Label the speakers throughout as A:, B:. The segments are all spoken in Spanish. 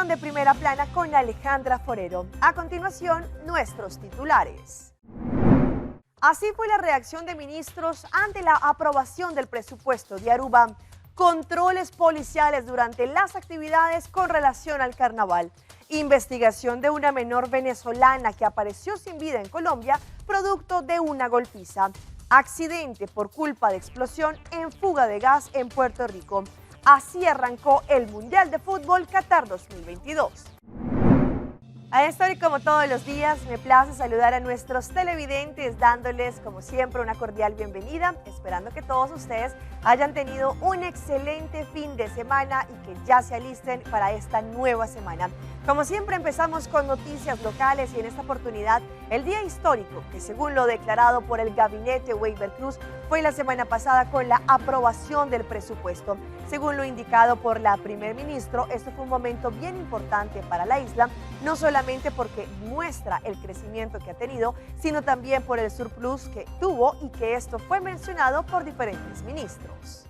A: información de Primera Plana con Alejandra Forero. A continuación, nuestros titulares. Así fue la reacción de ministros ante la aprobación del presupuesto de Aruba. Controles policiales durante las actividades con relación al carnaval. Investigación de una menor venezolana que apareció sin vida en Colombia, producto de una golpiza. Accidente por culpa de explosión en fuga de gas en Puerto Rico. Así arrancó el Mundial de Fútbol Qatar 2022. A esta hora y como todos los días, me place saludar a nuestros televidentes dándoles como siempre una cordial bienvenida, esperando que todos ustedes hayan tenido un excelente fin de semana y que ya se alisten para esta nueva semana. Como siempre empezamos con noticias locales y en esta oportunidad el día histórico que según lo declarado por el gabinete Weyber Cruz fue la semana pasada con la aprobación del presupuesto. Según lo indicado por la primer ministro, esto fue un momento bien importante para la isla, no solamente porque muestra el crecimiento que ha tenido, sino también por el surplus que tuvo y que esto fue mencionado por diferentes ministros.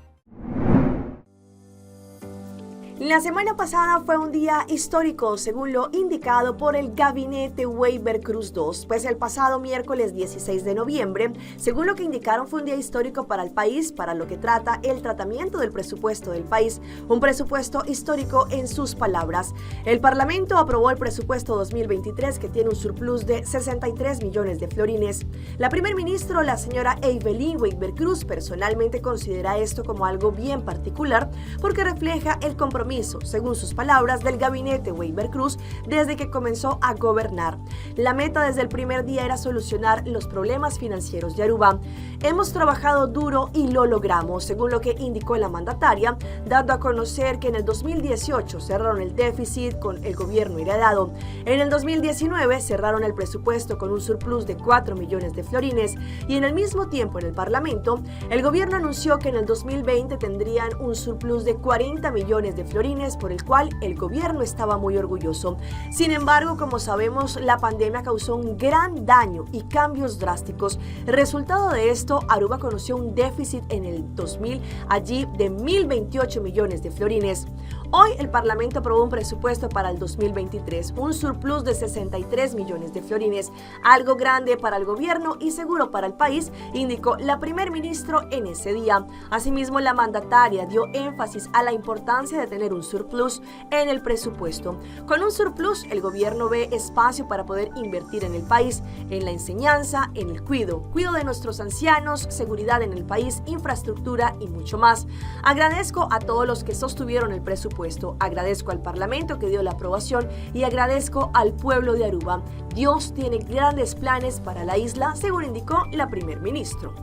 A: La semana pasada fue un día histórico, según lo indicado por el gabinete Weyber Cruz II, pues el pasado miércoles 16 de noviembre, según lo que indicaron, fue un día histórico para el país, para lo que trata el tratamiento del presupuesto del país, un presupuesto histórico en sus palabras. El Parlamento aprobó el presupuesto 2023 que tiene un surplus de 63 millones de florines. La primer ministro, la señora Evelyn Weyber Cruz, personalmente considera esto como algo bien particular porque refleja el compromiso, según sus palabras, del gabinete Weyber Cruz desde que comenzó a gobernar. La meta desde el primer día era solucionar los problemas financieros de Aruba. Hemos trabajado duro y lo logramos, según lo que indicó la mandataria, dando a conocer que en el 2018 cerraron el déficit con el gobierno heredado. En el 2019 cerraron el presupuesto con un surplus de 4 millones de florines y en el mismo tiempo en el Parlamento, el gobierno anunció que en el 2020 tendrían un surplus de 40 millones de florines, por el cual el gobierno estaba muy orgulloso. Sin embargo, como sabemos, la pandemia causó un gran daño y cambios drásticos. Resultado de esto, Aruba conoció un déficit en el 2000 allí de 1.028 millones de florines. Hoy el Parlamento aprobó un presupuesto para el 2023, un surplus de 63 millones de florines, algo grande para el gobierno y seguro para el país, indicó la primer ministro en ese día. Asimismo, la mandataria dio énfasis a la importancia de tener un surplus en el presupuesto. Con un surplus, el gobierno ve espacio para poder invertir en el país, en la enseñanza, en el cuidado de nuestros ancianos, seguridad en el país, infraestructura y mucho más. Agradezco a todos los que sostuvieron el presupuesto. Agradezco al Parlamento que dio la aprobación y agradezco al pueblo de Aruba. Dios tiene grandes planes para la isla, según indicó la primer ministro.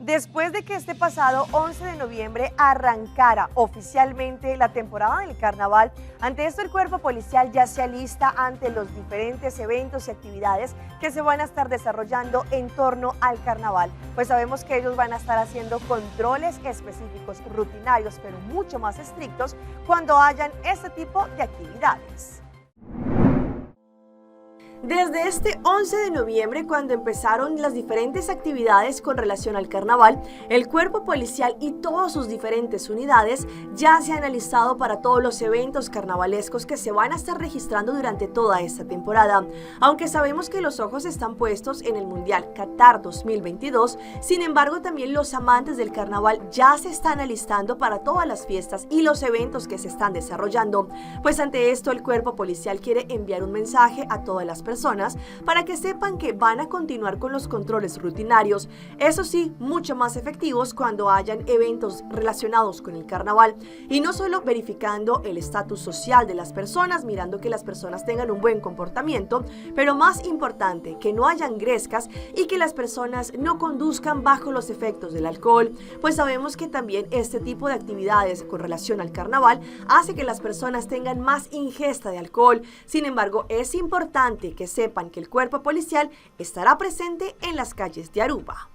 A: Después de que este pasado 11 de noviembre arrancara oficialmente la temporada del carnaval, ante esto el cuerpo policial ya se alista ante los diferentes eventos y actividades que se van a estar desarrollando en torno al carnaval. Pues sabemos que ellos van a estar haciendo controles específicos, rutinarios, pero mucho más estrictos cuando hayan este tipo de actividades. Desde este 11 de noviembre, cuando empezaron las diferentes actividades con relación al carnaval, el cuerpo policial y todas sus diferentes unidades ya se han alistado para todos los eventos carnavalescos que se van a estar registrando durante toda esta temporada. Aunque sabemos que los ojos están puestos en el Mundial Qatar 2022, sin embargo también los amantes del carnaval ya se están alistando para todas las fiestas y los eventos que se están desarrollando. Pues ante esto el cuerpo policial quiere enviar un mensaje a todas las personas para que sepan que van a continuar con los controles rutinarios, eso sí, mucho más efectivos cuando hayan eventos relacionados con el carnaval, y no solo verificando el estatus social de las personas, mirando que las personas tengan un buen comportamiento, pero más importante, que no hayan grescas y que las personas no conduzcan bajo los efectos del alcohol, pues sabemos que también este tipo de actividades con relación al carnaval hace que las personas tengan más ingesta de alcohol. Sin embargo, es importante que sepan que el cuerpo policial estará presente en las calles de Aruba.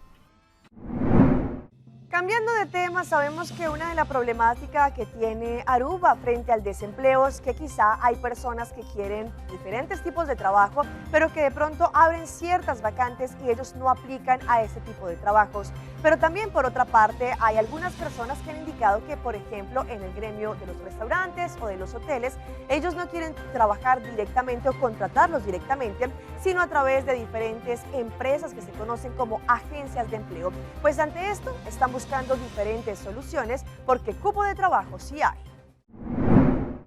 A: Cambiando de tema, sabemos que una de las problemáticas que tiene Aruba frente al desempleo es que quizá hay personas que quieren diferentes tipos de trabajo, pero que de pronto abren ciertas vacantes y ellos no aplican a ese tipo de trabajos. Pero también, por otra parte, hay algunas personas que han indicado que, por ejemplo, en el gremio de los restaurantes o de los hoteles, ellos no quieren trabajar directamente o contratarlos directamente, sino a través de diferentes empresas que se conocen como agencias de empleo. Pues ante esto, están buscando diferentes soluciones porque cupo de trabajo sí hay.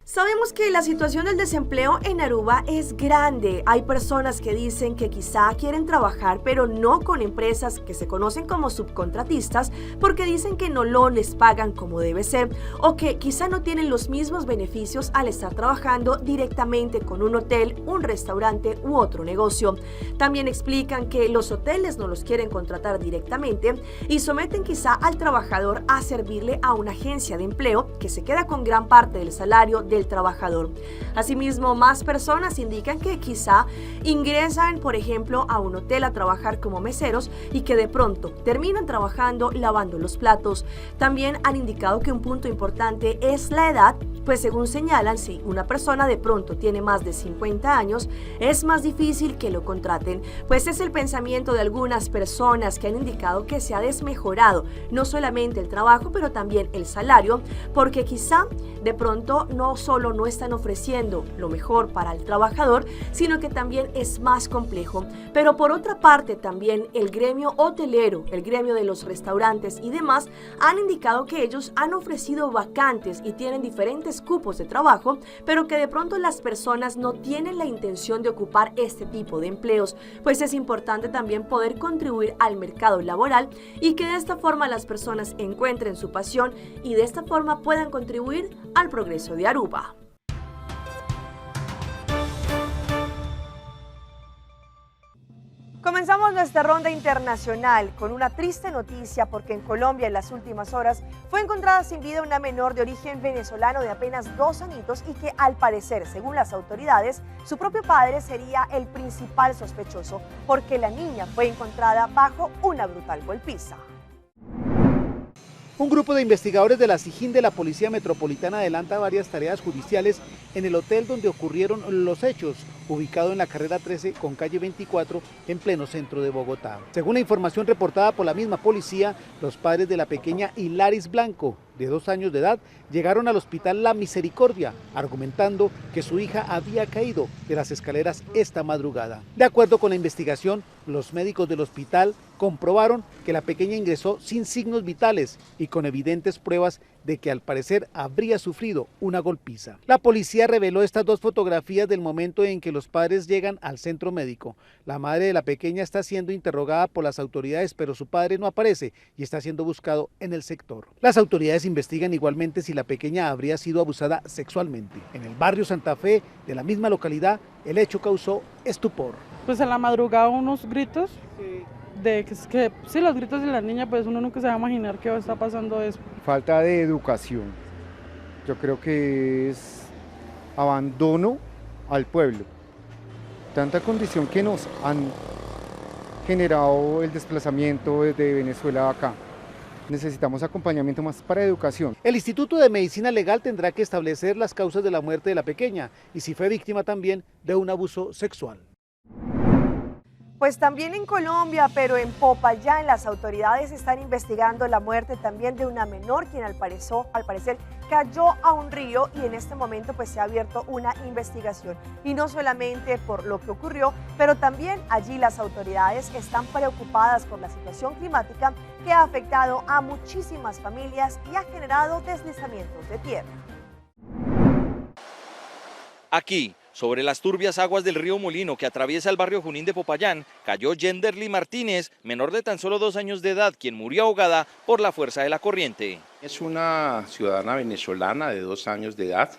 A: Sabemos que la situación del desempleo en Aruba es grande. Hay personas que dicen que quizá quieren trabajar, pero no con empresas que se conocen como subcontratistas, porque dicen que no lo les pagan como debe ser, o que quizá no tienen los mismos beneficios al estar trabajando directamente con un hotel, un restaurante u otro negocio. También explican que los hoteles no los quieren contratar directamente y someten quizá al trabajador a servirle a una agencia de empleo que se queda con gran parte del salario del trabajador. Asimismo, más personas indican que quizá ingresan, por ejemplo, a un hotel a trabajar como meseros y que de pronto terminan trabajando lavando los platos. También han indicado que un punto importante es la edad, pues según señalan, si una persona de pronto tiene más de 50 años, es más difícil que lo contraten, pues es el pensamiento de algunas personas que han indicado que se ha desmejorado no solamente el trabajo, pero también el salario, porque quizá de pronto no solo no están ofreciendo lo mejor para el trabajador, sino que también es más complejo. Pero por otra parte también el gremio hotelero, el gremio de los restaurantes y demás han indicado que ellos han ofrecido vacantes y tienen diferentes cupos de trabajo, pero que de pronto las personas no tienen la intención de ocupar este tipo de empleos, pues es importante también poder contribuir al mercado laboral y que de esta forma las personas encuentren su pasión y de esta forma puedan contribuir al progreso de Aruba. Comenzamos nuestra ronda internacional con una triste noticia porque en Colombia en las últimas horas fue encontrada sin vida una menor de origen venezolano de apenas 2 añitos y que al parecer, según las autoridades, su propio padre sería el principal sospechoso porque la niña fue encontrada bajo una brutal golpiza.
B: Un grupo de investigadores de la SIJIN de la Policía Metropolitana adelanta varias tareas judiciales en el hotel donde ocurrieron los hechos, ubicado en la carrera 13 con calle 24 en pleno centro de Bogotá. Según la información reportada por la misma policía, los padres de la pequeña Hilaris Blanco, de 2 años de edad, llegaron al hospital La Misericordia, argumentando que su hija había caído de las escaleras esta madrugada. De acuerdo con la investigación, los médicos del hospital comprobaron que la pequeña ingresó sin signos vitales y con evidentes pruebas de que al parecer habría sufrido una golpiza. La policía reveló estas 2 fotografías del momento en que los padres llegan al centro médico. La madre de la pequeña está siendo interrogada por las autoridades, pero su padre no aparece y está siendo buscado en el sector. Las autoridades investigan igualmente si la pequeña habría sido abusada sexualmente. En el barrio Santa Fe de la misma localidad, el hecho causó estupor.
C: Pues en la madrugada unos gritos, sí, los gritos de la niña, pues uno nunca se va a imaginar que está pasando eso.
D: Falta de educación, yo creo que es abandono al pueblo. Tanta condición que nos han generado el desplazamiento desde Venezuela a acá. Necesitamos acompañamiento más para educación.
B: El Instituto de Medicina Legal tendrá que establecer las causas de la muerte de la pequeña y si fue víctima también de un abuso sexual.
A: Pues también en Colombia, pero en Popayán, las autoridades están investigando la muerte también de una menor quien al parecer cayó a un río y en este momento pues se ha abierto una investigación. Y no solamente por lo que ocurrió, pero también allí las autoridades están preocupadas por la situación climática que ha afectado a muchísimas familias y ha generado deslizamientos de tierra.
E: Aquí, sobre las turbias aguas del río Molino que atraviesa el barrio Junín de Popayán, cayó Yenderly Martínez, menor de tan solo 2 años de edad, quien murió ahogada por la fuerza de la corriente.
F: Es una ciudadana venezolana de 2 años de edad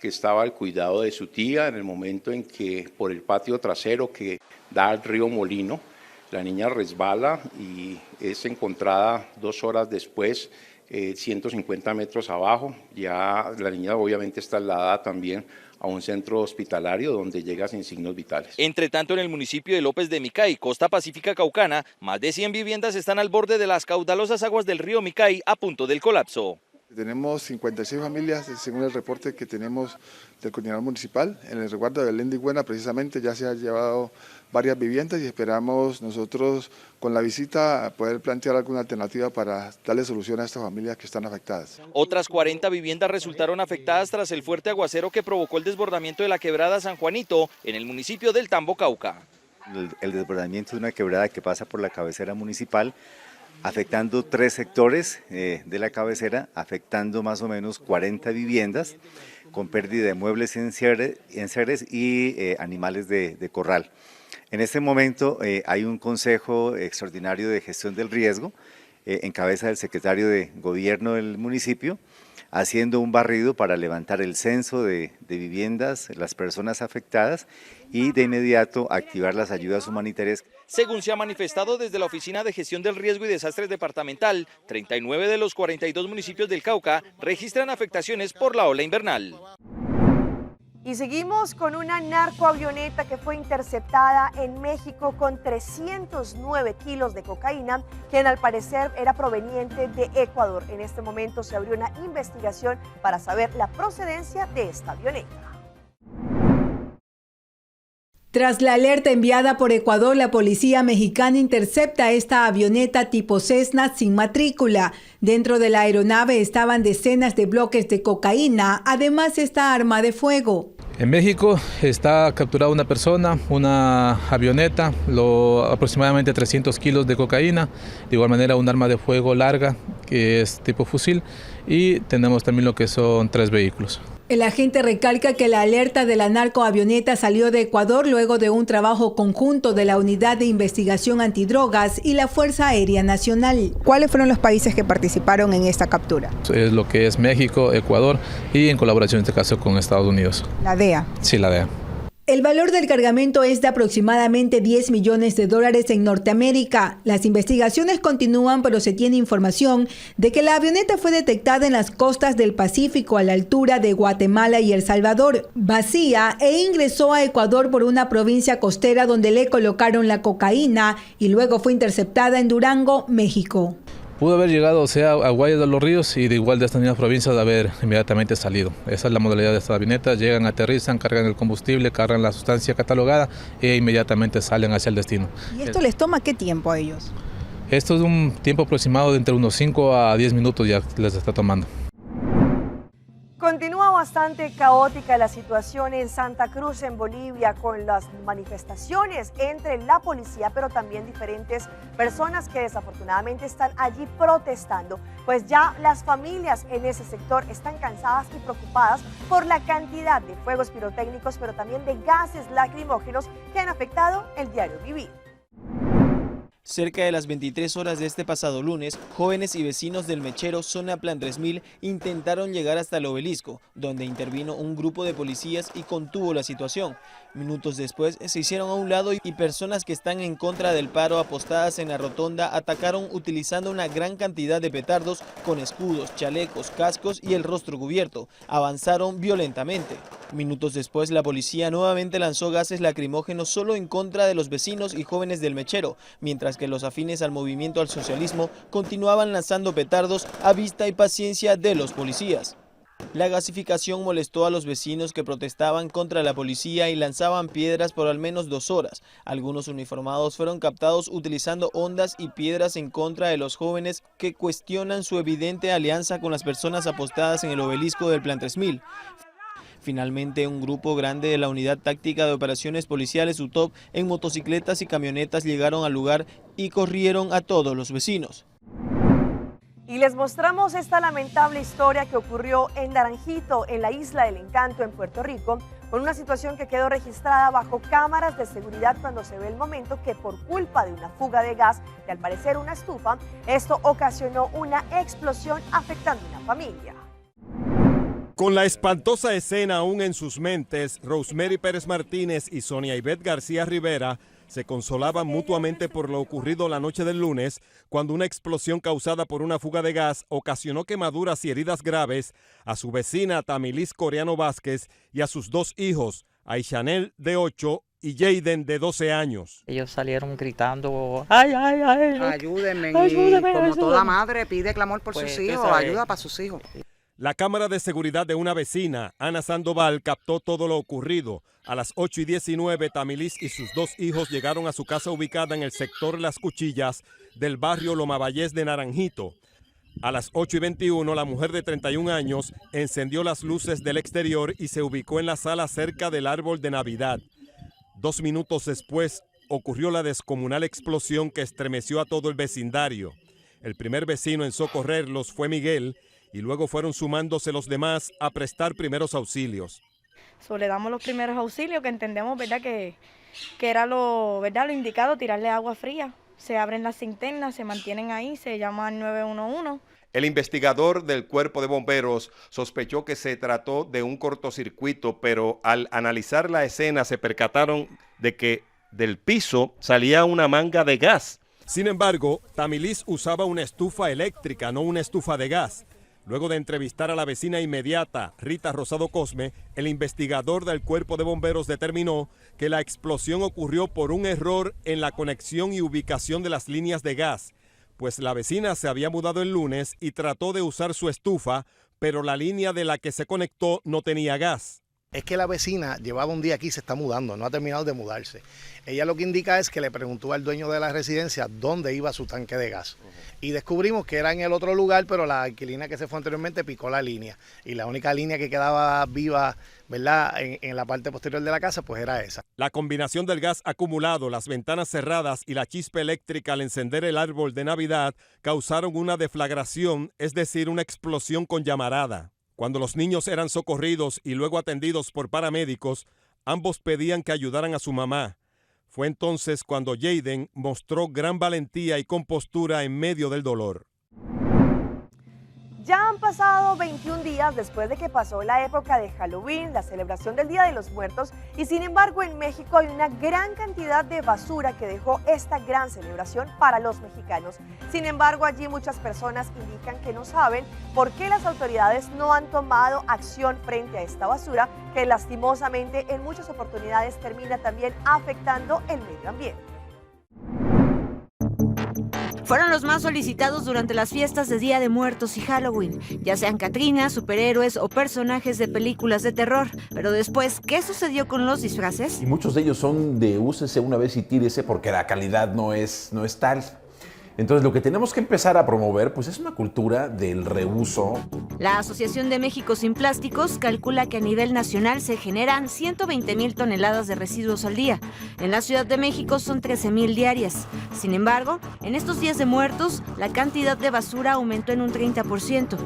F: que estaba al cuidado de su tía en el momento en que por el patio trasero que da al río Molino, la niña resbala y es encontrada 2 horas después, 150 metros abajo. Ya la niña obviamente está trasladada también a un centro hospitalario donde llega sin signos vitales.
E: Entre tanto, en el municipio de López de Micay, costa pacífica caucana, más de 100 viviendas están al borde de las caudalosas aguas del río Micay a punto del colapso.
G: Tenemos 56 familias, según el reporte que tenemos del coordinador municipal. En el resguardo de Belén de Buena, precisamente, ya se han llevado varias viviendas y esperamos nosotros, con la visita, poder plantear alguna alternativa para darle solución a estas familias que están afectadas.
E: Otras 40 viviendas resultaron afectadas tras el fuerte aguacero que provocó el desbordamiento de la quebrada San Juanito en el municipio del Tambo, Cauca.
H: El desbordamiento de una quebrada que pasa por la cabecera municipal, afectando 3 sectores de la cabecera, afectando más o menos 40 viviendas, con pérdida de muebles y enseres y animales de corral. En este momento hay un Consejo Extraordinario de Gestión del Riesgo, en cabeza del secretario de Gobierno del municipio, haciendo un barrido para levantar el censo de viviendas, las personas afectadas y de inmediato activar las ayudas humanitarias.
E: Según se ha manifestado desde la Oficina de Gestión del Riesgo y Desastres Departamental, 39 de los 42 municipios del Cauca registran afectaciones por la ola invernal.
A: Y seguimos con una narcoavioneta que fue interceptada en México con 309 kilos de cocaína, quien al parecer era proveniente de Ecuador. En este momento se abrió una investigación para saber la procedencia de esta avioneta.
I: Tras la alerta enviada por Ecuador, la policía mexicana intercepta esta avioneta tipo Cessna sin matrícula. Dentro de la aeronave estaban decenas de bloques de cocaína, además esta arma de fuego.
J: En México está capturada una persona, una avioneta, aproximadamente 300 kilos de cocaína, de igual manera un arma de fuego larga que es tipo fusil, y tenemos también lo que son 3 vehículos.
I: El agente recalca que la alerta de la narcoavioneta salió de Ecuador luego de un trabajo conjunto de la Unidad de Investigación Antidrogas y la Fuerza Aérea Nacional.
K: ¿Cuáles fueron los países que participaron en esta captura?
J: Es lo que es México, Ecuador y en colaboración en este caso con Estados Unidos.
K: ¿La DEA?
J: Sí, la DEA.
I: El valor del cargamento es de aproximadamente $10 millones en Norteamérica. Las investigaciones continúan, pero se tiene información de que la avioneta fue detectada en las costas del Pacífico a la altura de Guatemala y El Salvador, vacía, e ingresó a Ecuador por una provincia costera donde le colocaron la cocaína y luego fue interceptada en Durango, México.
J: Pudo haber llegado a Guayas de los Ríos y de igual de estas mismas provincias de haber inmediatamente salido. Esa es la modalidad de estas avionetas, llegan, aterrizan, cargan el combustible, cargan la sustancia catalogada e inmediatamente salen hacia el destino.
K: ¿Y esto les toma qué tiempo a ellos?
J: Esto es un tiempo aproximado de entre unos 5 a 10 minutos ya les está tomando.
A: Continúa bastante caótica la situación en Santa Cruz, en Bolivia, con las manifestaciones entre la policía, pero también diferentes personas que desafortunadamente están allí protestando, pues ya las familias en ese sector están cansadas y preocupadas por la cantidad de fuegos pirotécnicos, pero también de gases lacrimógenos que han afectado el diario vivir.
L: Cerca de las 23 horas de este pasado lunes, jóvenes y vecinos del Mechero, zona Plan 3000, intentaron llegar hasta el obelisco, donde intervino un grupo de policías y contuvo la situación. Minutos después se hicieron a un lado y personas que están en contra del paro apostadas en la rotonda atacaron utilizando una gran cantidad de petardos con escudos, chalecos, cascos y el rostro cubierto. Avanzaron violentamente. Minutos después la policía nuevamente lanzó gases lacrimógenos solo en contra de los vecinos y jóvenes del Mechero, mientras que los afines al movimiento al socialismo continuaban lanzando petardos a vista y paciencia de los policías. La gasificación molestó a los vecinos que protestaban contra la policía y lanzaban piedras por al menos 2 horas. Algunos uniformados fueron captados utilizando ondas y piedras en contra de los jóvenes que cuestionan su evidente alianza con las personas apostadas en el obelisco del Plan 3000. Finalmente, un grupo grande de la Unidad Táctica de Operaciones Policiales UTOP en motocicletas y camionetas llegaron al lugar y corrieron a todos los vecinos.
A: Y les mostramos esta lamentable historia que ocurrió en Naranjito, en la Isla del Encanto, en Puerto Rico, con una situación que quedó registrada bajo cámaras de seguridad cuando se ve el momento que por culpa de una fuga de gas, de al parecer una estufa, esto ocasionó una explosión afectando a una familia.
M: Con la espantosa escena aún en sus mentes, Rosemary Pérez Martínez y Sonia Ivette García Rivera se consolaban mutuamente por lo ocurrido la noche del lunes, cuando una explosión causada por una fuga de gas ocasionó quemaduras y heridas graves a su vecina Tamilis Coreano Vázquez y a sus dos hijos, Aishanel de 8 y Jayden de 12 años.
N: Ellos salieron gritando, ¡ay, ay, ay!
O: Ayúdenme,
N: ayúdenme,
O: y como
N: ayúdenme.
O: toda madre pide clamor por
N: Pues,
O: sus hijos, ayuda para sus hijos.
M: La cámara de seguridad de una vecina, Ana Sandoval, captó todo lo ocurrido. A las 8:19, Tamilis y sus dos hijos llegaron a su casa ubicada en el sector Las Cuchillas del barrio Lomavallés de Naranjito. A las 8:21, la mujer de 31 años encendió las luces del exterior y se ubicó en la sala cerca del árbol de Navidad. 2 minutos después, ocurrió la descomunal explosión que estremeció a todo el vecindario. El primer vecino en socorrerlos fue Miguel, y luego fueron sumándose los demás a prestar primeros auxilios.
P: Le damos los primeros auxilios, que entendemos, ¿verdad?, que era lo indicado, tirarle agua fría. Se abren las cisternas, se mantienen ahí, se llama al 911.
Q: El investigador del Cuerpo de Bomberos sospechó que se trató de un cortocircuito, pero al analizar la escena se percataron de que del piso salía una manga de gas.
M: Sin embargo, Tamilis usaba una estufa eléctrica, no una estufa de gas. Luego de entrevistar a la vecina inmediata, Rita Rosado Cosme, el investigador del Cuerpo de Bomberos determinó que la explosión ocurrió por un error en la conexión y ubicación de las líneas de gas, pues la vecina se había mudado el lunes y trató de usar su estufa, pero la línea de la que se conectó no tenía gas.
R: Es que la vecina llevaba un día aquí y se está mudando, no ha terminado de mudarse. Ella lo que indica es que le preguntó al dueño de la residencia dónde iba su tanque de gas. Y descubrimos que era en el otro lugar, pero la inquilina que se fue anteriormente picó la línea. Y la única línea que quedaba viva, ¿verdad?, en la parte posterior de la casa, pues era esa.
M: La combinación del gas acumulado, las ventanas cerradas y la chispa eléctrica al encender el árbol de Navidad causaron una deflagración, es decir, una explosión con llamarada. Cuando los niños eran socorridos y luego atendidos por paramédicos, ambos pedían que ayudaran a su mamá. Fue entonces cuando Jayden mostró gran valentía y compostura en medio del dolor.
A: Ya han pasado 21 días después de que pasó la época de Halloween, la celebración del Día de los Muertos, y sin embargo en México hay una gran cantidad de basura que dejó esta gran celebración para los mexicanos. Sin embargo, allí muchas personas indican que no saben por qué las autoridades no han tomado acción frente a esta basura, que lastimosamente en muchas oportunidades termina también afectando el medio ambiente.
S: Fueron los más solicitados durante las fiestas de Día de Muertos y Halloween, ya sean catrinas, superhéroes o personajes de películas de terror. Pero después, ¿qué sucedió con los disfraces?
T: Y muchos de ellos son de úsese una vez y tírese porque la calidad no es tal. Entonces lo que tenemos que empezar a promover pues es una cultura del reuso.
S: La Asociación de México Sin Plásticos calcula que a nivel nacional se generan 120,000 toneladas de residuos al día. En la Ciudad de México son 13,000 diarias. Sin embargo, en estos días de muertos, la cantidad de basura aumentó en un 30%.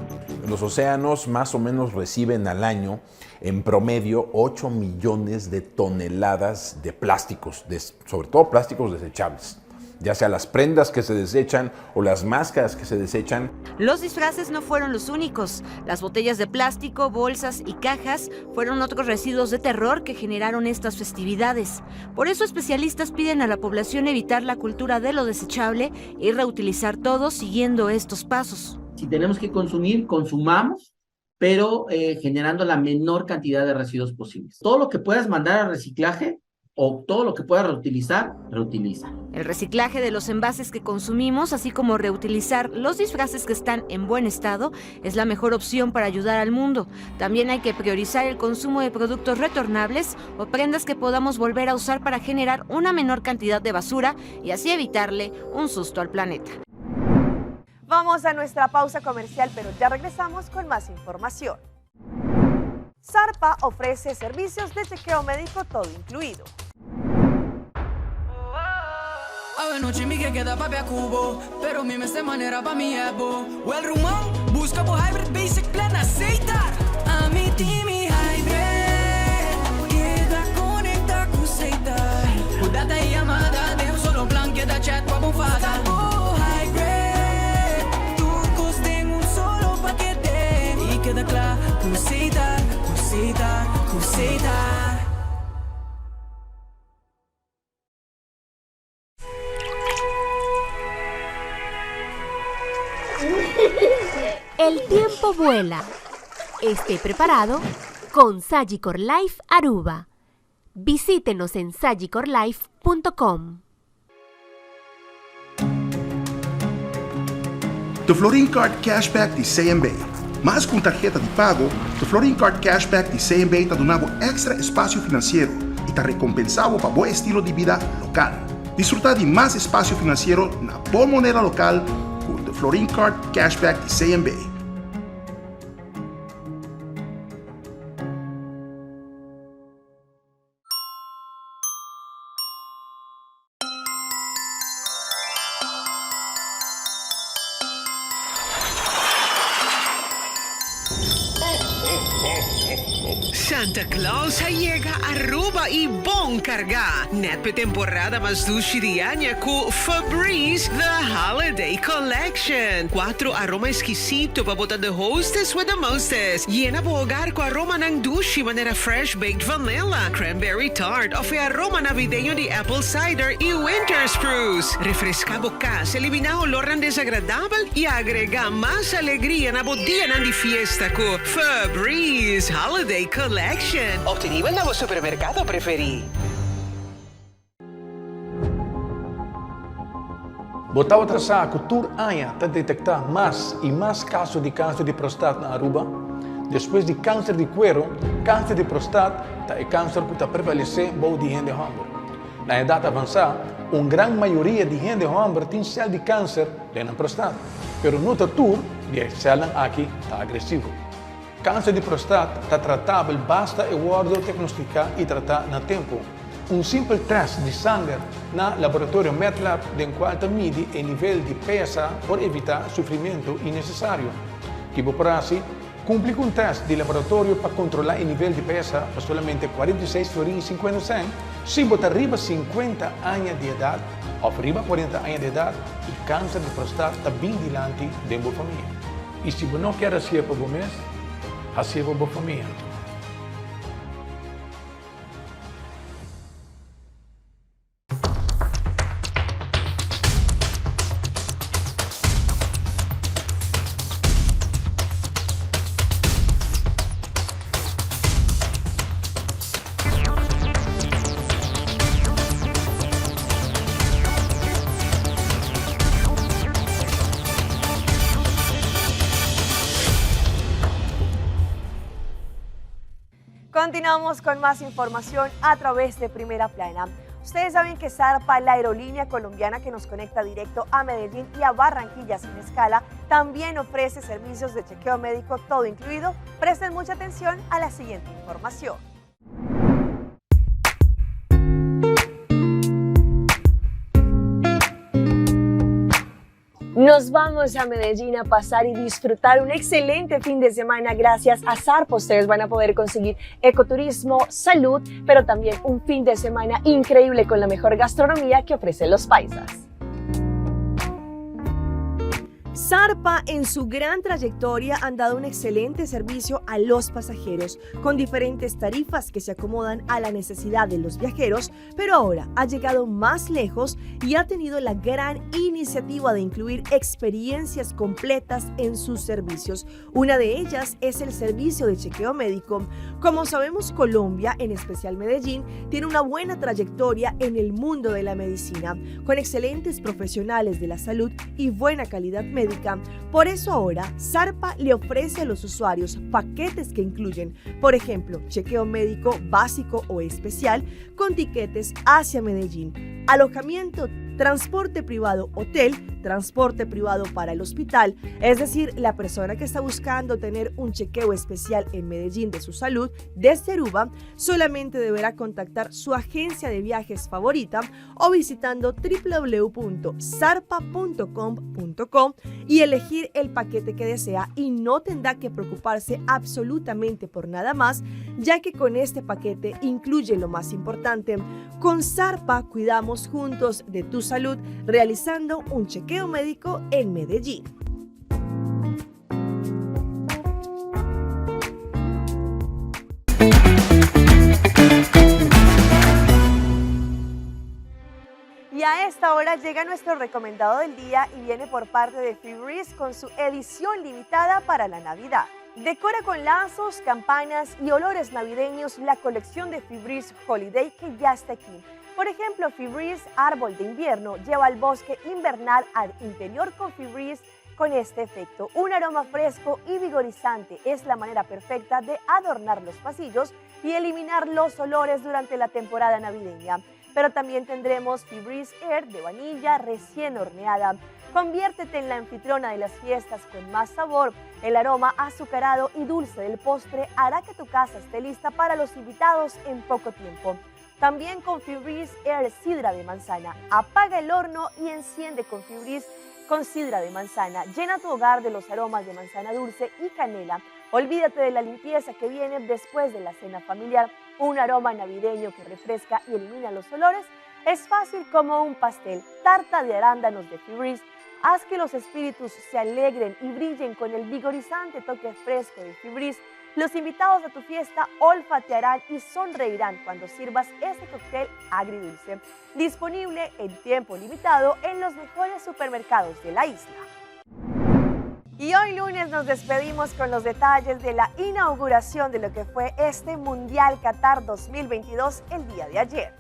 T: Los océanos más o menos reciben al año en promedio 8 millones de toneladas de plásticos, sobre todo plásticos desechables. Ya sea las prendas que se desechan o las máscaras que se desechan.
S: Los disfraces no fueron los únicos. Las botellas de plástico, bolsas y cajas fueron otros residuos de terror que generaron estas festividades. Por eso especialistas piden a la población evitar la cultura de lo desechable y reutilizar todo siguiendo estos pasos.
U: Si tenemos que consumir, consumamos, pero generando la menor cantidad de residuos posibles. Todo lo que puedas mandar a reciclaje, o todo lo que pueda reutilizar, reutiliza.
S: El reciclaje de los envases que consumimos, así como reutilizar los disfraces que están en buen estado, es la mejor opción para ayudar al mundo. También hay que priorizar el consumo de productos retornables o prendas que podamos volver a usar para generar una menor cantidad de basura y así evitarle un susto al planeta.
A: Vamos a nuestra pausa comercial, pero ya regresamos con más información. Zarpa ofrece servicios de chequeo médico todo incluido.
V: Noche mi que queda papi a cubo, pero mi esta manera pa' mi ebo. O el rumón, busca por hybrid basic plan aceitar. A mi team y hybrid, queda conecta con aceitar. Cuidado y llamada, dejo solo plan, queda chat pa' bufada. Oh hybrid, turcos tengo un solo paquete. Y queda claro, aceitar, aceitar, aceitar.
C: El tiempo vuela. Esté preparado con Sagicor Life Aruba. Visítenos en sagicorlife.com.
D: The Florin Card Cashback de CMB. Mais com tarjeta de pago, the Florin Card Cashback de CMB está donando extra espaço financeiro e está recompensado para bom estilo de vida local. Disfrutar de mais espaço financeiro na boa moneda local com the Florin Card Cashback de CMB.
W: Santa Claus llega a Aruba e bom carga. Net per temporada mas dushi di año com Febreze The Holiday Collection. 4 aroma exquisito para botar the hostess with the mostest. Llena po hogar com aroma ng dushi manera fresh baked vanilla, cranberry tart o aroma navideño de apple cider e winter spruce. Refresca bocas, elimina olor ng desagradable e agrega mais alegria na bodía ng di fiesta com Febreze Holiday Collection.
X: Obtenido en nuevo supermercado preferido.
Y: Botar atrasar que tur año para detectar más y más casos de cáncer de próstata en Aruba. Después de cáncer de cuero, cáncer de próstata es cáncer que prevalece en de gente joven. Na edad avanzada, una gran mayoría de gente joven tiene células de cáncer en la próstata, pero no todo de células aquí está agresivo. Câncer de próstata está tratável, basta eu diagnosticar e tratar no tempo. Um simples teste de sangue na laboratório MedLab, de qual mide o nível de peso para evitar sofrimento innecessário. Que por assim, cumpre com um teste de laboratório para controlar o nível de peso para somente 46,50 centavos. Se botar arriba 50 anos de idade ou arriba 40 anos de idade, o câncer de próstata está bem dilante de uma família. E se você não quer ser para o mês, assim como a família.
A: Continuamos con más información a través de Primera Plana. Ustedes saben que Zarpa, la aerolínea colombiana que nos conecta directo a Medellín y a Barranquilla sin escala, también ofrece servicios de chequeo médico todo incluido. Presten mucha atención a la siguiente información. Nos vamos a Medellín a pasar y disfrutar un excelente fin de semana gracias a Zarpa. Ustedes van a poder conseguir ecoturismo, salud, pero también un fin de semana increíble con la mejor gastronomía que ofrecen los paisas. Zarpa en su gran trayectoria han dado un excelente servicio a los pasajeros, con diferentes tarifas que se acomodan a la necesidad de los viajeros, pero ahora ha llegado más lejos y ha tenido la gran iniciativa de incluir experiencias completas en sus servicios. Una de ellas es el servicio de chequeo médico. Como sabemos, Colombia, en especial Medellín, tiene una buena trayectoria en el mundo de la medicina, con excelentes profesionales de la salud y buena calidad médica. Por eso ahora, Zarpa le ofrece a los usuarios paquetes que incluyen, por ejemplo, chequeo médico básico o especial con tiquetes hacia Medellín, alojamiento, transporte privado hotel, transporte privado para el hospital, es decir, la persona que está buscando tener un chequeo especial en Medellín de su salud desde Aruba solamente deberá contactar su agencia de viajes favorita o visitando www.zarpa.com.co y elegir el paquete que desea y no tendrá que preocuparse absolutamente por nada más, ya que con este paquete incluye lo más importante. Con Zarpa cuidamos juntos de tu salud realizando un chequeo médico en Medellín. Y a esta hora llega nuestro recomendado del día y viene por parte de Febreze con su edición limitada para la Navidad. Decora con lazos, campanas y olores navideños la colección de Febreze Holiday que ya está aquí. Por ejemplo, Febreze Árbol de Invierno lleva al bosque invernal al interior con Febreze con este efecto. Un aroma fresco y vigorizante es la manera perfecta de adornar los pasillos y eliminar los olores durante la temporada navideña. Pero también tendremos Febreze Air de vanilla recién horneada. Conviértete en la anfitriona de las fiestas con más sabor. El aroma azucarado y dulce del postre hará que tu casa esté lista para los invitados en poco tiempo. También con Febreze Air sidra de manzana. Apaga el horno y enciende con Febreze con sidra de manzana. Llena tu hogar de los aromas de manzana dulce y canela. Olvídate de la limpieza que viene después de la cena familiar. Un aroma navideño que refresca y elimina los olores es fácil como un pastel. Tarta de arándanos de Febreze. Haz que los espíritus se alegren y brillen con el vigorizante toque fresco de Febreze. Los invitados a tu fiesta olfatearán y sonreirán cuando sirvas este cóctel agridulce. Disponible en tiempo limitado en los mejores supermercados de la isla. Y hoy lunes nos despedimos con los detalles de la inauguración de lo que fue este Mundial Qatar 2022 el día de ayer.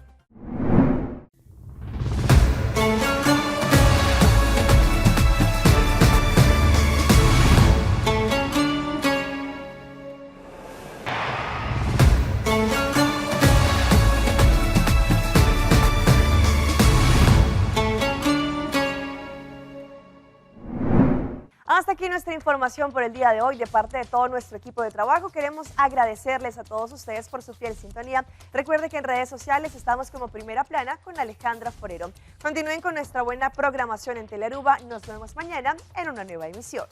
A: Hasta aquí nuestra información por el día de hoy. De parte de todo nuestro equipo de trabajo, queremos agradecerles a todos ustedes por su fiel sintonía. Recuerde que en redes sociales estamos como Primera Plana con Alejandra Forero. Continúen con nuestra buena programación en Telearuba. Nos vemos mañana en una nueva emisión.